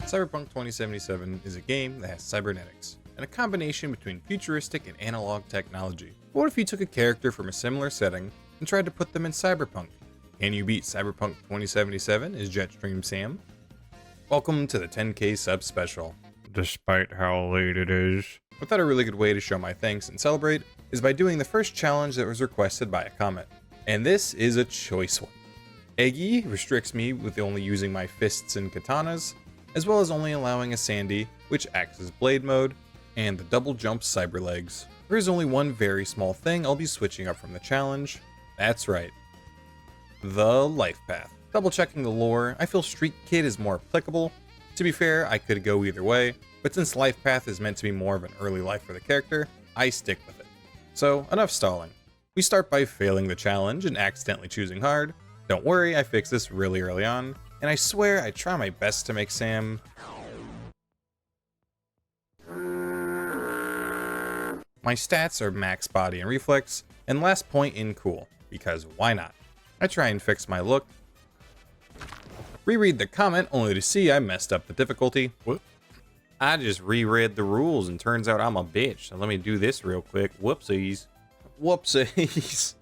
Cyberpunk 2077 is a game that has cybernetics, and a combination between futuristic and analog technology. But what if you took a character from a similar setting and tried to put them in Cyberpunk? Can you beat Cyberpunk 2077 is Jetstream Sam. Welcome to the 10k sub special. Despite how late it is. I thought a really good way to show my thanks and celebrate is by doing the first challenge that was requested by a comment. And this is a choice one. Eggy restricts me with only using my fists and katanas, as well as only allowing a Sandy, which acts as blade mode, and the double jump cyber legs. There is only one very small thing I'll be switching up from the challenge. That's right. The life path. Double checking the lore, I feel Street Kid is more applicable. To be fair, I could go either way, but since life path is meant to be more of an early life for the character, I stick with it. So, enough stalling. We start by failing the challenge and accidentally choosing hard. Don't worry, I fixed this really early on, and I swear I try my best to make Sam my stats are max body and reflex, and last point in cool, because why not? I try and fix my look, reread the comment only to see I messed up the difficulty. Whoop. I just reread the rules and turns out I'm a bitch, so let me do this real quick. Whoopsies. Whoopsies.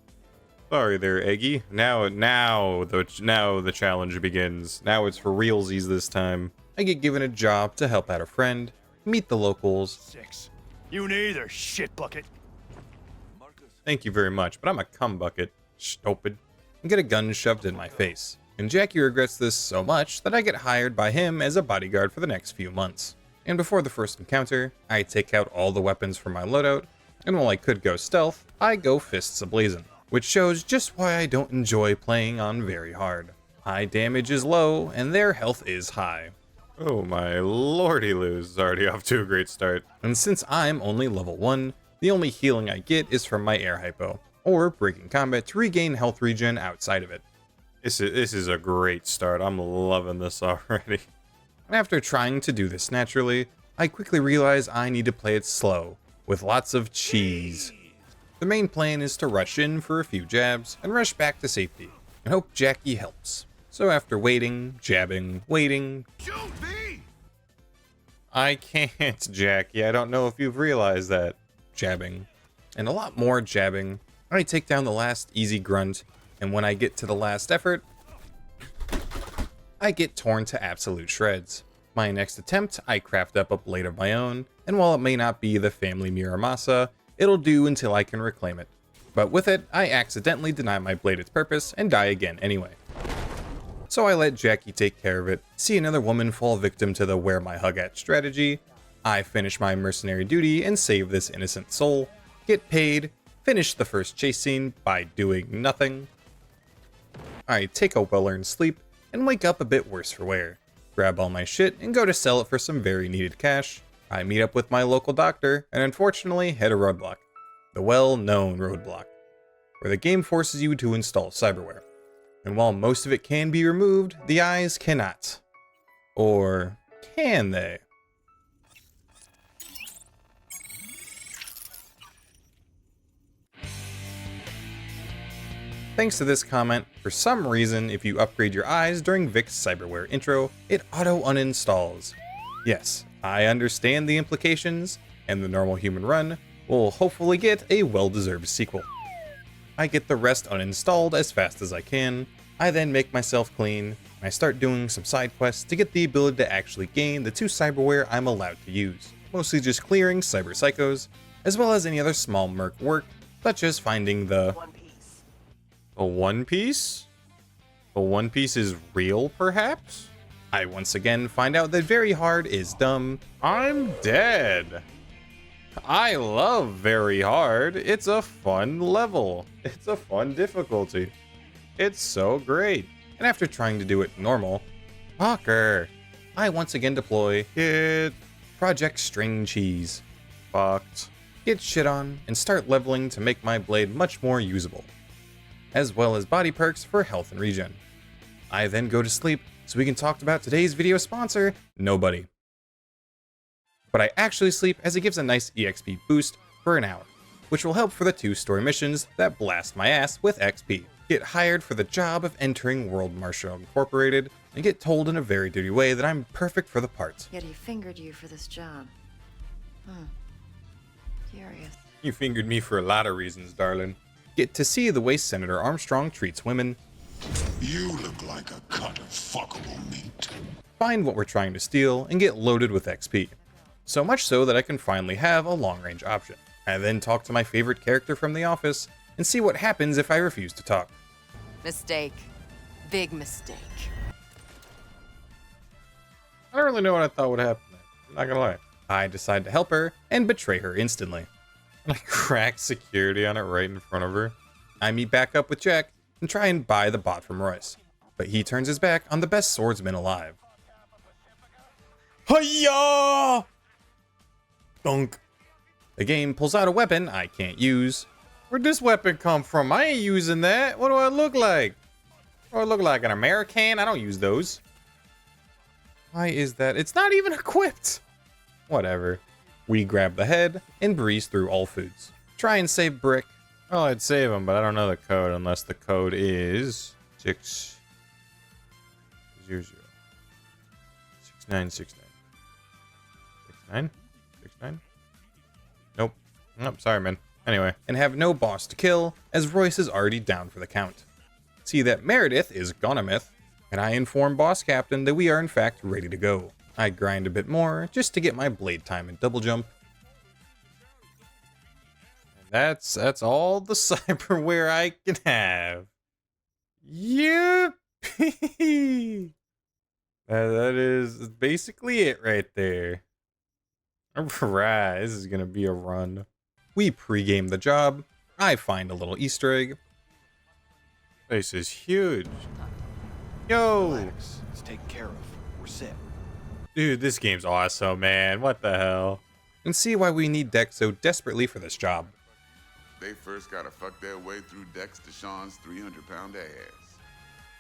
Sorry there, Eggy. Now the challenge begins. Now it's for realsies this time. I get given a job to help out a friend, meet the locals. 6. You neither, shit bucket. Thank you very much, but I'm a cum bucket. Stupid. And get a gun shoved in my face. And Jackie regrets this so much that I get hired by him as a bodyguard for the next few months. And before the first encounter, I take out all the weapons from my loadout, and while I could go stealth, I go fists ablazing. Which shows just why I don't enjoy playing on very hard. High damage is low, and their health is high. Oh my lordy-loos is already off to a great start. And since I'm only level 1, the only healing I get is from my air hypo, or breaking combat to regain health regen outside of it. This is a great start, I'm loving this already. After trying to do this naturally, I quickly realize I need to play it slow, with lots of cheese. The main plan is to rush in for a few jabs and rush back to safety, and hope Jackie helps. So after waiting, jabbing, waiting... Shoot me! I can't, Jackie, I don't know if you've realized that. Jabbing. And a lot more jabbing. I take down the last easy grunt, and when I get to the last effort, I get torn to absolute shreds. My next attempt, I craft up a blade of my own, and while it may not be the family Muramasa, it'll do until I can reclaim it. But with it, I accidentally deny my blade its purpose and die again anyway. So I let Jackie take care of it, see another woman fall victim to the where my hug at strategy. I finish my mercenary duty and save this innocent soul, get paid, finish the first chase scene by doing nothing. I take a well-earned sleep and wake up a bit worse for wear, grab all my shit and go to sell it for some very needed cash. I meet up with my local doctor and unfortunately hit a roadblock. The well-known roadblock, where the game forces you to install cyberware. And while most of it can be removed, the eyes cannot. Or can they? Thanks to this comment, for some reason, if you upgrade your eyes during Vic's Cyberware intro, it auto-uninstalls. Yes, I understand the implications, and the normal human run will hopefully get a well-deserved sequel. I get the rest uninstalled as fast as I can. I then make myself clean, and I start doing some side quests to get the ability to actually gain the 2 cyberware I'm allowed to use. Mostly just clearing cyber psychos, as well as any other small merc work, such as finding the One Piece. A One Piece? A One Piece is real, perhaps? I once again find out that very hard is dumb. I'm dead. I love very hard. It's a fun level. It's a fun difficulty. It's so great. And after trying to do it normal, fucker, I once again deploy it. Project String Cheese. Fucked. Get shit on and start leveling to make my blade much more usable, as well as body perks for health and regen. I then go to sleep so we can talk about today's video sponsor, nobody. But I actually sleep as it gives a nice EXP boost for an hour, which will help for the 2 story missions that blast my ass with XP. Get hired for the job of entering World Marshal Incorporated, and get told in a very dirty way that I'm perfect for the part. Yet he fingered you for this job. Curious. You fingered me for a lot of reasons, darling. Get to see the way Senator Armstrong treats women. You look like a cut of fuckable meat. Find what we're trying to steal, and get loaded with XP. So much so that I can finally have a long-range option. I then talk to my favorite character from The Office, and see what happens if I refuse to talk. Mistake. Big mistake. I don't really know what I thought would happen there. I'm not gonna lie. I decide to help her, and betray her instantly. And I crack security on it right in front of her. I meet back up with Jack, and try and buy the bot from Royce. But he turns his back on the best swordsman alive. Hiya! Dunk. The game pulls out a weapon I can't use. Where'd this weapon come from? I ain't using that. What do I look like? What do I look like? An American? I don't use those. Why is that? It's not even equipped. Whatever. We grab the head and breeze through all foods. Try and save Brick. Well, I'd save him, but I don't know the code unless the code is 600 6969. 69? Nope. Nope, sorry, man. Anyway, and have no boss to kill, as Royce is already down for the count. See that Meredith is Gonemith, and I inform Boss Captain that we are in fact ready to go. I grind a bit more, just to get my blade time and double jump. And that's all the cyberware I can have. Yippee! That is basically it right there. Alright, this is gonna be a run. We pregame the job. I find a little Easter egg. This is huge. Yo! Relax. It's taken care of. We're set. Dude, this game's awesome, man. What the hell? And see why we need Dex so desperately for this job. They first gotta fuck their way through Dex Deshawn's 300-pound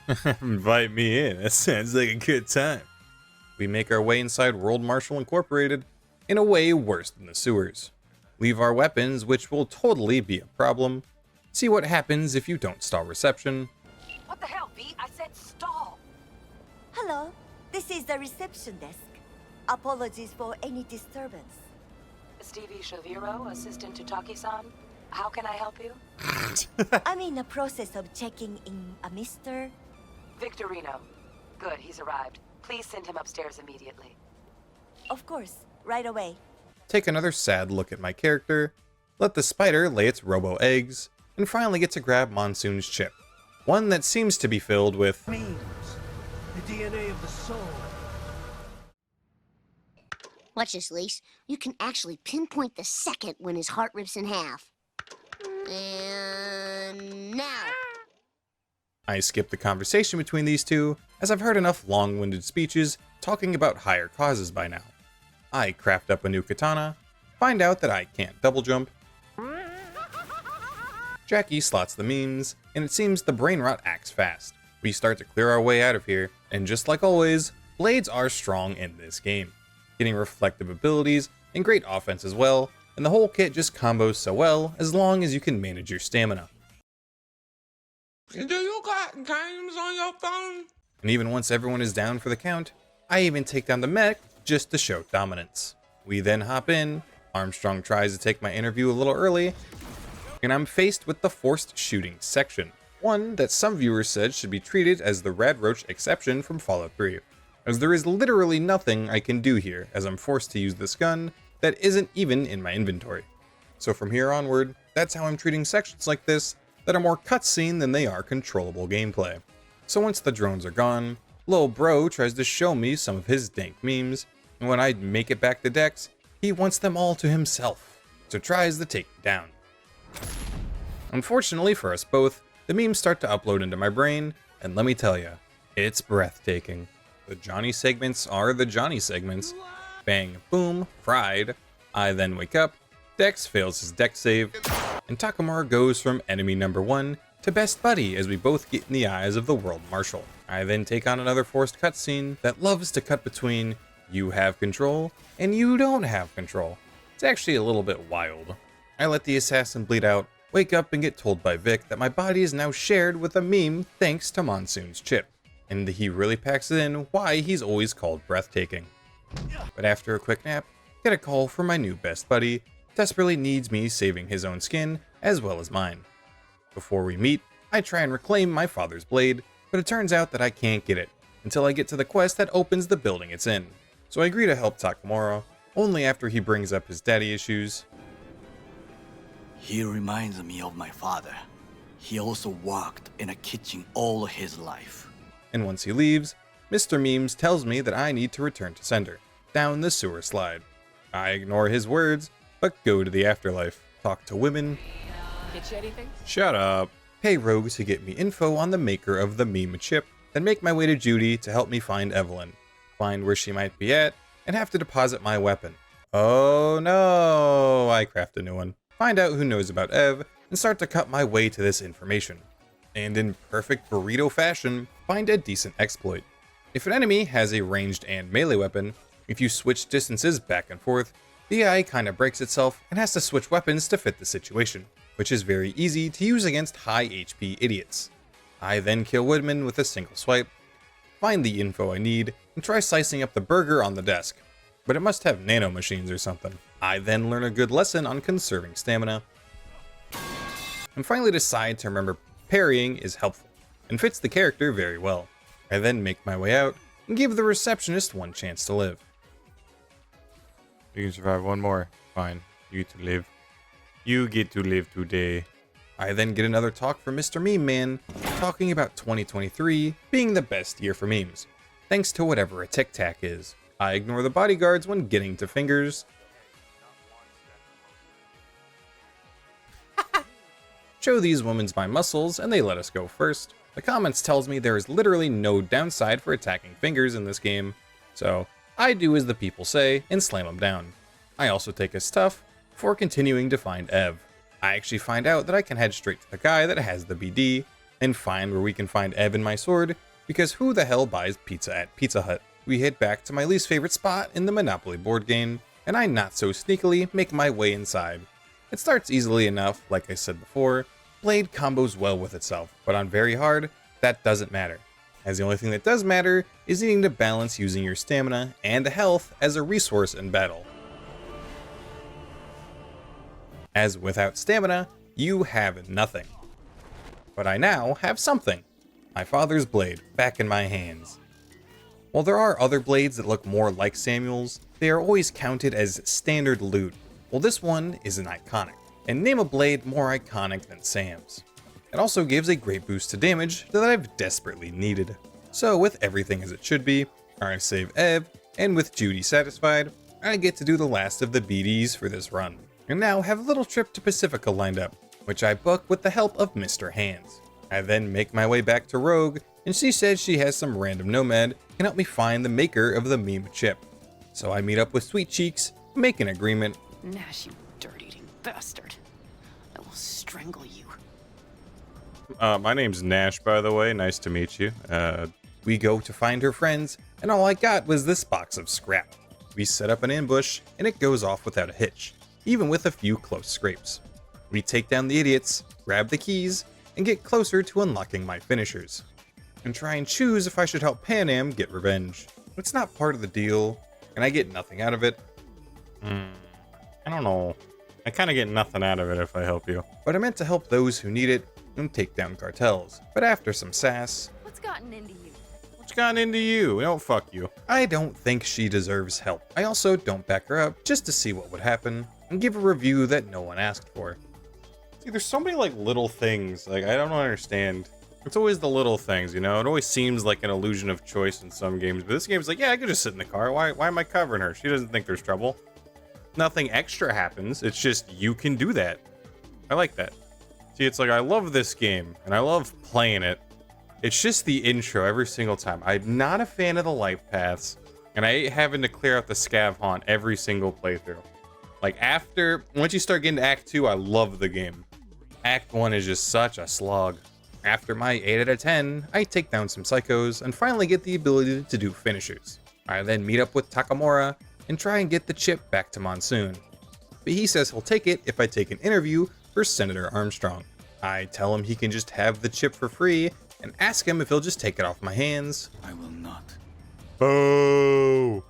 ass. Invite me in. That sounds like a good time. We make our way inside World Marshal Incorporated in a way worse than the sewers. Leave our weapons, which will totally be a problem. See what happens if you don't stall reception. What the hell, V? I said stall. Hello, this is the reception desk. Apologies for any disturbance. Stevie Shaviro, assistant to Taki-san. How can I help you? I'm in the process of checking in a Mr. Victorino. Good, he's arrived. Please send him upstairs immediately. Of course, right away. Take another sad look at my character, let the spider lay its robo eggs, and finally get to grab Monsoon's chip. One that seems to be filled with Memes, the DNA of the soul. Watch this, Lise. You can actually pinpoint the second when his heart rips in half. And now. I skip the conversation between these two, as I've heard enough long-winded speeches talking about higher causes by now. I craft up a new katana, find out that I can't double jump. Jackie slots the memes, and it seems the brain rot acts fast. We start to clear our way out of here, and just like always, blades are strong in this game. Getting reflective abilities and great offense as well, and the whole kit just combos so well as long as you can manage your stamina. Do you got games on your phone? And even once everyone is down for the count, I even take down the mech just to show dominance. We then hop in, Armstrong tries to take my interview a little early, and I'm faced with the forced shooting section, one that some viewers said should be treated as the Rad Roach exception from Fallout 3, as there is literally nothing I can do here as I'm forced to use this gun that isn't even in my inventory. So from here onward, that's how I'm treating sections like this that are more cutscene than they are controllable gameplay. So once the drones are gone, Lil Bro tries to show me some of his dank memes, and when I make it back to Dex, he wants them all to himself, so tries to take me down. Unfortunately for us both, the memes start to upload into my brain, and let me tell ya, it's breathtaking. The Johnny segments are the Johnny segments. Bang, boom, fried. I then wake up, Dex fails his dex save, and Takamura goes from enemy number 1 to best buddy as we both get in the eyes of the World Marshal. I then take on another forced cutscene that loves to cut between you have control and you don't have control. It's actually a little bit wild. I let the assassin bleed out, wake up and get told by Vic that my body is now shared with a meme thanks to Monsoon's chip. and he really packs it in why he's always called breathtaking. But after a quick nap, get a call from my new best buddy, desperately needs me saving his own skin as well as mine. Before we meet, I try and reclaim my father's blade, but it turns out that I can't get it until I get to the quest that opens the building it's in. So I agree to help Takamura, only after he brings up his daddy issues. He reminds me of my father. He also worked in a kitchen all his life. And once he leaves, Mr. Memes tells me that I need to return to sender, down the sewer slide. I ignore his words, but go to the afterlife, talk to women. Get you anything? Shut up. Pay Rogue to get me info on the maker of the meme chip, then make my way to Judy to help me find Evelyn, find where she might be at, and have to deposit my weapon. Oh no, I craft a new one. Find out who knows about Ev, and start to cut my way to this information. And in perfect burrito fashion, find a decent exploit. If an enemy has a ranged and melee weapon, if you switch distances back and forth, the AI kinda breaks itself and has to switch weapons to fit the situation, which is very easy to use against high HP idiots. I then kill Woodman with a single swipe, find the info I need, and try slicing up the burger on the desk. But it must have nano machines or something. I then learn a good lesson on conserving stamina, and finally decide to remember parrying is helpful, and fits the character very well. I then make my way out, and give the receptionist one chance to live. You can survive one more. Fine. You get to live. You get to live today. I then get another talk from Mr. Meme Man, talking about 2023 being the best year for memes, thanks to whatever a Tic Tac is. I ignore the bodyguards when getting to fingers. Show these women's my muscles and they let us go first. The comments tells me there is literally no downside for attacking fingers in this game, so I do as the people say and slam them down. I also take a stuff before continuing to find Ev. I actually find out that I can head straight to the guy that has the BD and find where we can find Ev and my sword, because who the hell buys pizza at Pizza Hut? We head back to my least favorite spot in the Monopoly board game, and I not so sneakily make my way inside. It starts easily enough, like I said before. Blade combos well with itself, but on very hard, that doesn't matter, as the only thing that does matter is needing to balance using your stamina and health as a resource in battle. As without stamina, you have nothing. But I now have something. My father's blade back in my hands. While there are other blades that look more like Samuel's, they are always counted as standard loot. Well, this one is an iconic, and name a blade more iconic than Sam's. It also gives a great boost to damage that I've desperately needed. So with everything as it should be, I save Ev, and with Judy satisfied, I get to do the last of the BDs for this run, and now have a little trip to Pacifica lined up, which I book with the help of Mr. Hands. I then make my way back to Rogue, and she says she has some random nomad can help me find the maker of the meme chip. So I meet up with Sweet Cheeks, make an agreement. Nash, you dirt-eating bastard. I will strangle you. My name's Nash, by the way. Nice to meet you. We go to find her friends, and all I got was this box of scrap. We set up an ambush, and it goes off without a hitch, even with a few close scrapes. We take down the idiots, grab the keys, and get closer to unlocking my finishers, and try and choose if I should help Pan Am get revenge. It's not part of the deal, and I get nothing out of it. I don't know. I kind of get nothing out of it if I help you. But I meant to help those who need it and take down cartels. But after some sass... What's gotten into you? What's gotten into you? Don't fuck you. I don't think she deserves help. I also don't back her up just to see what would happen and give a review that no one asked for. See, there's so many like little things. Like, I don't understand. It's always the little things, you know? It always seems like an illusion of choice in some games. But this game's like, yeah, I could just sit in the car. Why am I covering her? She doesn't think there's trouble. Nothing extra happens. It's just you can do that. I like that. See, it's like I love this game and I love playing it. It's just the intro every single time. I'm not a fan of the life paths, and I hate having to clear out the scav haunt every single playthrough. Like once you start getting to Act 2, I love the game. Act 1 is just such a slog. After my 8 out of 10, I take down some psychos and finally get the ability to do finishers. I then meet up with Takamura and try and get the chip back to Monsoon. But he says he'll take it if I take an interview for Senator Armstrong. I tell him he can just have the chip for free and ask him if he'll just take it off my hands. I will not. Boo!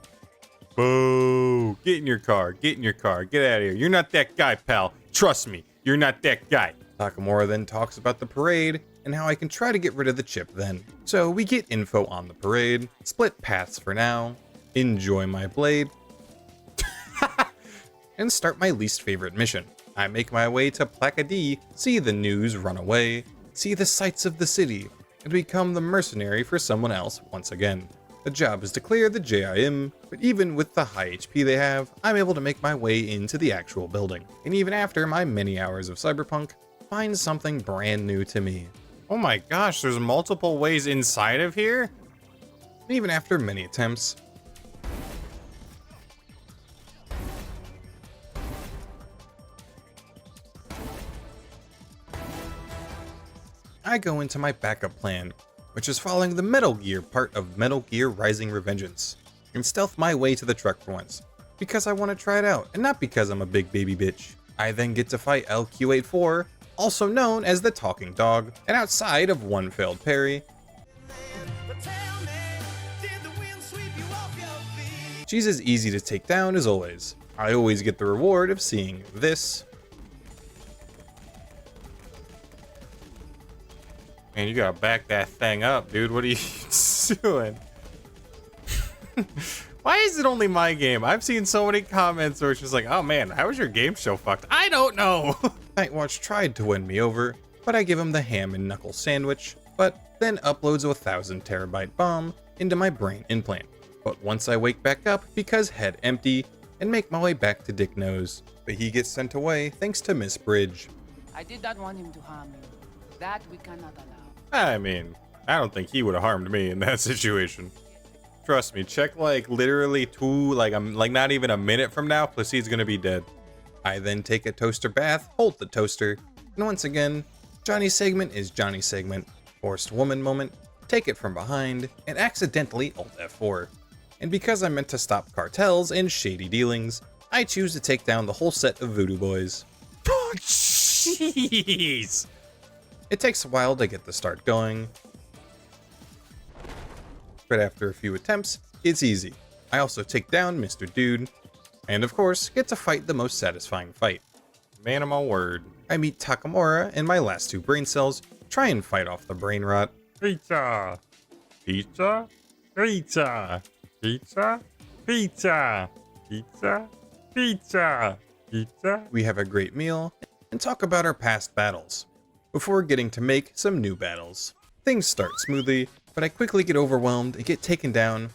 Boo! Get in your car, get in your car, get out of here. You're not that guy, pal. Trust me, you're not that guy. Takamura then talks about the parade and how I can try to get rid of the chip then. So we get info on the parade, split paths for now, enjoy my blade, and start my least favorite mission. I make my way to Placa D, see the news run away, see the sights of the city, and become the mercenary for someone else once again. The job is to clear the JIM, but even with the high HP they have, I'm able to make my way into the actual building. And even after my many hours of Cyberpunk, find something brand new to me. Oh my gosh, there's multiple ways inside of here? And even after many attempts, I go into my backup plan, which is following the Metal Gear part of Metal Gear Rising Revengeance, and stealth my way to the truck for once, because I want to try it out, and not because I'm a big baby bitch. I then get to fight LQ-84, also known as the Talking Dog, and outside of one failed parry, she's as easy to take down as always. I always get the reward of seeing this. Man, you gotta back that thing up, dude. What are you doing? Why is it only my game? I've seen so many comments where it's just like, oh man, how was your game so fucked? I don't know. Nightwatch tried to win me over, but I give him the ham and knuckle sandwich, but then uploads a 1,000 terabyte bomb into my brain implant. But once I wake back up, because head empty, and make my way back to Dick Nose. But he gets sent away thanks to Miss Bridge. I did not want him to harm you. That we cannot allow. I mean, I don't think he would have harmed me in that situation. Trust me, check like literally I'm not even a minute from now, Placid's gonna be dead. I then take a toaster bath, hold the toaster, and once again, Johnny's segment is Johnny's segment. Forced woman moment, take it from behind, and accidentally Alt F4. And because I meant to stop cartels and shady dealings, I choose to take down the whole set of voodoo boys. Oh, jeez! It takes a while to get the start going, but after a few attempts, it's easy. I also take down Mr. Dude, and of course, get to fight the most satisfying fight. Man of my word. I meet Takamura, and my last two brain cells try and fight off the brain rot. Pizza! Pizza? Pizza! Pizza? Pizza! Pizza? Pizza! Pizza? We have a great meal, and talk about our past battles, before getting to make some new battles. Things start smoothly, but I quickly get overwhelmed and get taken down.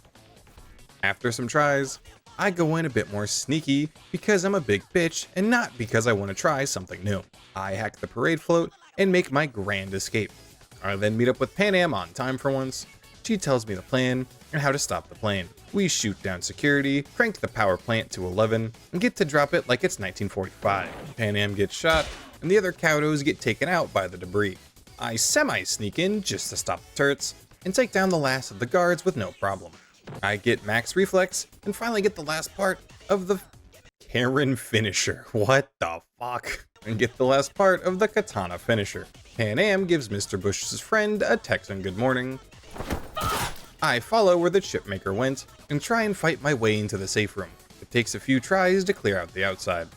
After some tries, I go in a bit more sneaky because I'm a big bitch and not because I want to try something new. I hack the parade float and make my grand escape. I then meet up with Pan Am on time for once. She tells me the plan and how to stop the plane. We shoot down security, crank the power plant to 11, and get to drop it like it's 1945. Pan Am gets shot, and the other Cowdos get taken out by the debris. I semi-sneak in just to stop the turrets, and take down the last of the guards with no problem. I get max reflex, and finally get the last part of the Karen finisher. What the fuck? And get the last part of the katana finisher. Pan Am gives Mr. Bush's friend a Texan good morning. I follow where the chipmaker went, and try and fight my way into the safe room. It takes a few tries to clear out the outside.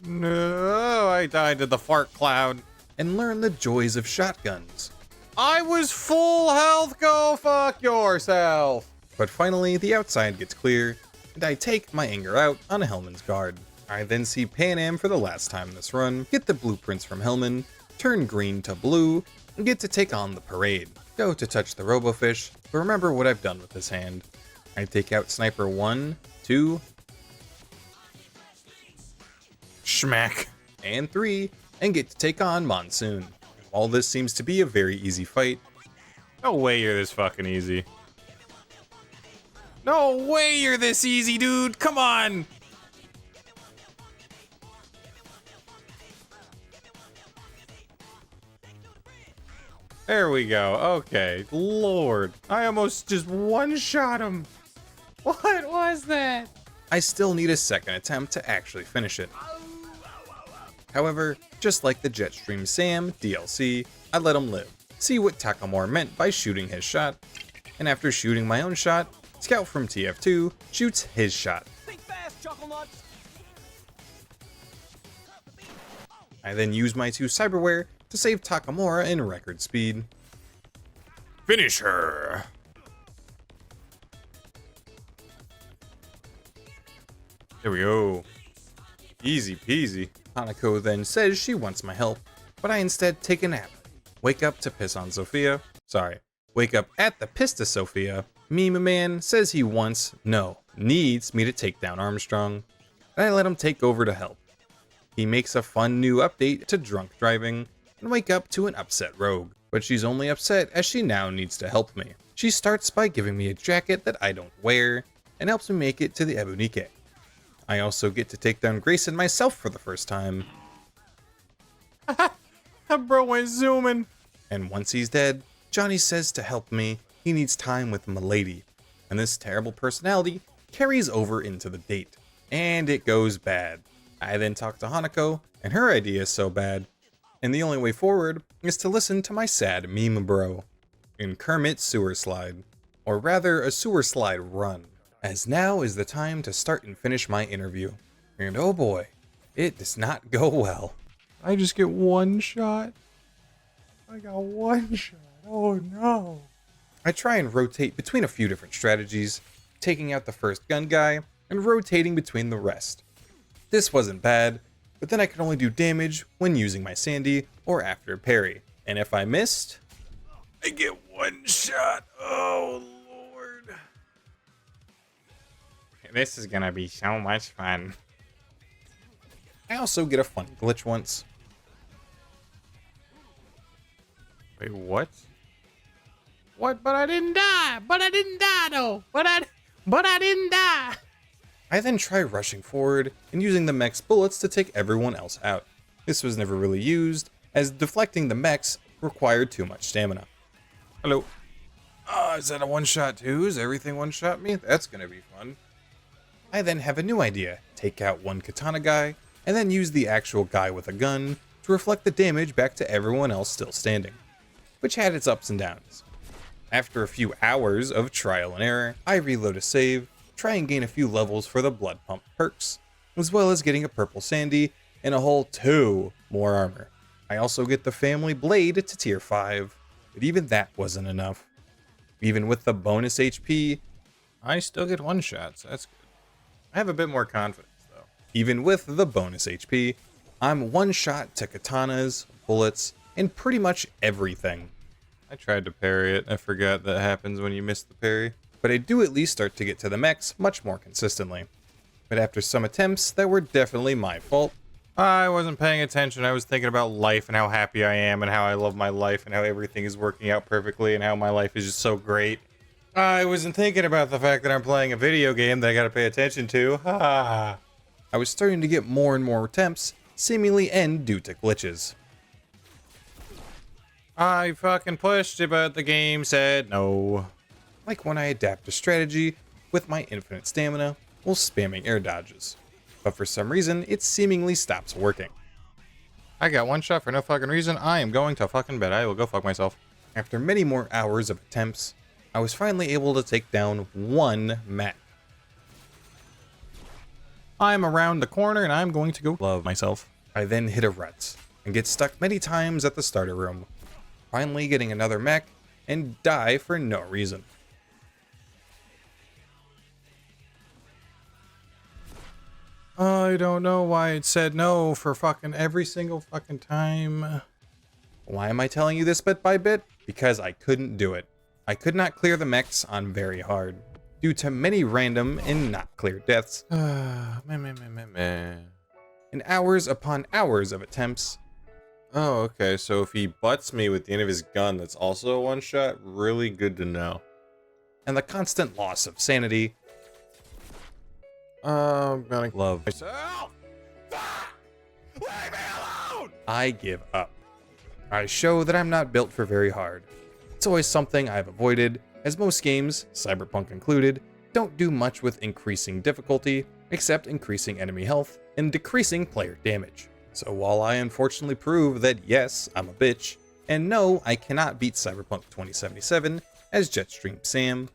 No, I died to the fart cloud. And learn the joys of shotguns. I was full health, go fuck yourself. But finally, the outside gets clear, and I take my anger out on Hellman's guard. I then see Pan Am for the last time this run, get the blueprints from Hellman, turn green to blue, and get to take on the parade. Go to touch the Robofish, but remember what I've done with this hand. I take out Sniper 1, 2, schmack, and 3, and get to take on Monsoon. All this seems to be a very easy fight. No way you're this fucking easy. No way you're this easy, dude! Come on! There we go. Okay. Lord. I almost just one-shot him. What was that? I still need a second attempt to actually finish it. However, just like the Jetstream Sam DLC, I let him live. see what Takamura meant by shooting his shot, and after shooting my own shot, Scout from TF2 shoots his shot. Think fast, Chuckle Nuts! I then use my 2 Cyberware to save Takamura in record speed. Finish her! There we go. Easy peasy. Hanako then says she wants my help, but I instead take a nap. Wake up to piss on Sophia. Sorry. Wake up at the piss to Sophia. Meme Man says he needs me to take down Armstrong, and I let him take over to help. He makes a fun new update to drunk driving and wake up to an upset Rogue, but she's only upset as she now needs to help me. She starts by giving me a jacket that I don't wear and helps me make it to the Ebunike. I also get to take down Grayson myself for the first time. That bro went zooming. And once he's dead, Johnny says to help me, he needs time with Milady. And this terrible personality carries over into the date. And it goes bad. I then talk to Hanako, and her idea is so bad. And the only way forward is to listen to my sad meme bro. In Kermit's sewer slide. Or rather, a sewer slide run. As now is the time to start and finish my interview. And oh boy, it does not go well. I just get one shot. I got one shot. Oh no. I try and rotate between a few different strategies, taking out the first gun guy and rotating between the rest. This wasn't bad, but then I could only do damage when using my Sandy or after parry. And if I missed, I get one shot. Oh lord. This is gonna be so much fun. I also get a fun glitch once. Wait, what? What? But I didn't die. But I didn't die though. But I didn't die. I then try rushing forward and using the mech's bullets to take everyone else out. This was never really used, as deflecting the mechs required too much stamina. Hello. Is that a one-shot too? Is everything one-shot me? That's gonna be fun. I then have a new idea. Take out one katana guy, and then use the actual guy with a gun to reflect the damage back to everyone else still standing, which had its ups and downs. After a few hours of trial and error, I reload a save, try and gain a few levels for the blood pump perks, as well as getting a purple sandy and a whole 2 more armor. I also get the family blade to tier 5, but even that wasn't enough. Even with the bonus HP, I still get one shots. That's good. I have a bit more confidence though. Even with the bonus HP, I'm one shot to katanas, bullets, and pretty much everything. I tried to parry it. I forgot that happens when you miss the parry. But I do at least start to get to the mechs much more consistently. But after some attempts that were definitely my fault, I wasn't paying attention. I was thinking about life and how happy I am and how I love my life and how everything is working out perfectly and how my life is just so great. I wasn't thinking about the fact that I'm playing a video game that I gotta pay attention to. I was starting to get more and more attempts seemingly end due to glitches. I fucking pushed it, but the game said no. Like when I adapt a strategy with my infinite stamina while spamming air dodges. But for some reason, it seemingly stops working. I got one shot for no fucking reason. I am going to fucking bed. I will go fuck myself. After many more hours of attempts, I was finally able to take down one mech. I'm around the corner and I'm going to go love myself. I then hit a rut and get stuck many times at the starter room. Finally getting another mech and die for no reason. I don't know why it said no for fucking every single fucking time. Why am I telling you this bit by bit? Because I couldn't do it. I could not clear the mechs on very hard, due to many random and not clear deaths. And hours upon hours of attempts. Oh, okay, so if he butts me with the end of his gun, that's also a one shot? Really good to know. And the constant loss of sanity. I'm gonna love myself. Leave me alone! I give up. I show that I'm not built for very hard. It's always something I've avoided, as most games, Cyberpunk included, don't do much with increasing difficulty, except increasing enemy health and decreasing player damage. So while I unfortunately prove that yes, I'm a bitch, And no, I cannot beat Cyberpunk 2077 as Jetstream Sam.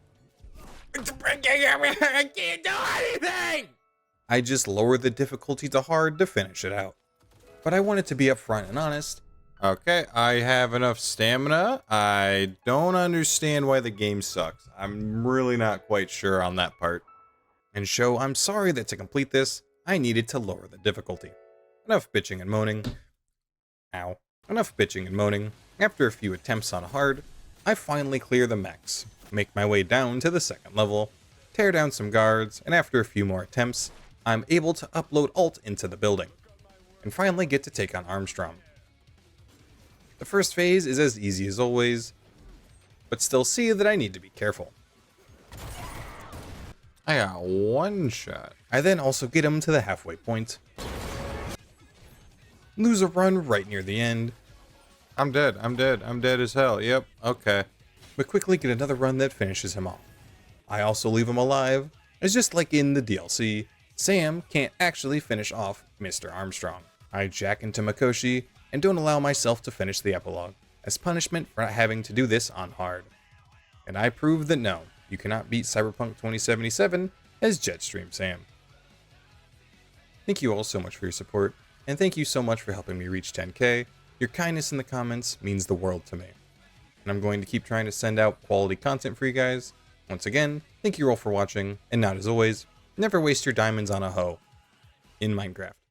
I can't do anything! I just lower the difficulty to hard to finish it out. But I wanted to be upfront and honest. Okay, I have enough stamina. I don't understand why the game sucks. I'm really not quite sure on that part. And show I'm sorry that to complete this, I needed to lower the difficulty. Enough bitching and moaning. Ow. Enough bitching and moaning. After a few attempts on hard, I finally clear the mechs, make my way down to the second level, tear down some guards, and after a few more attempts, I'm able to upload alt into the building, and finally get to take on Armstrong. The first phase is as easy as always, but still see that I need to be careful. I got one shot. I then also get him to the halfway point, lose a run right near the end, I'm dead as hell. Yep, okay. but quickly get another run that finishes him off. I also leave him alive, as just like in the DLC, Sam can't actually finish off Mr. Armstrong. I jack into Mikoshi and don't allow myself to finish the epilogue, as punishment for not having to do this on hard. And I prove that no, you cannot beat Cyberpunk 2077 as Jetstream Sam. Thank you all so much for your support, and thank you so much for helping me reach 10k. Your kindness in the comments means the world to me. And I'm going to keep trying to send out quality content for you guys. Once again, thank you all for watching, and not as always, never waste your diamonds on a hoe in Minecraft.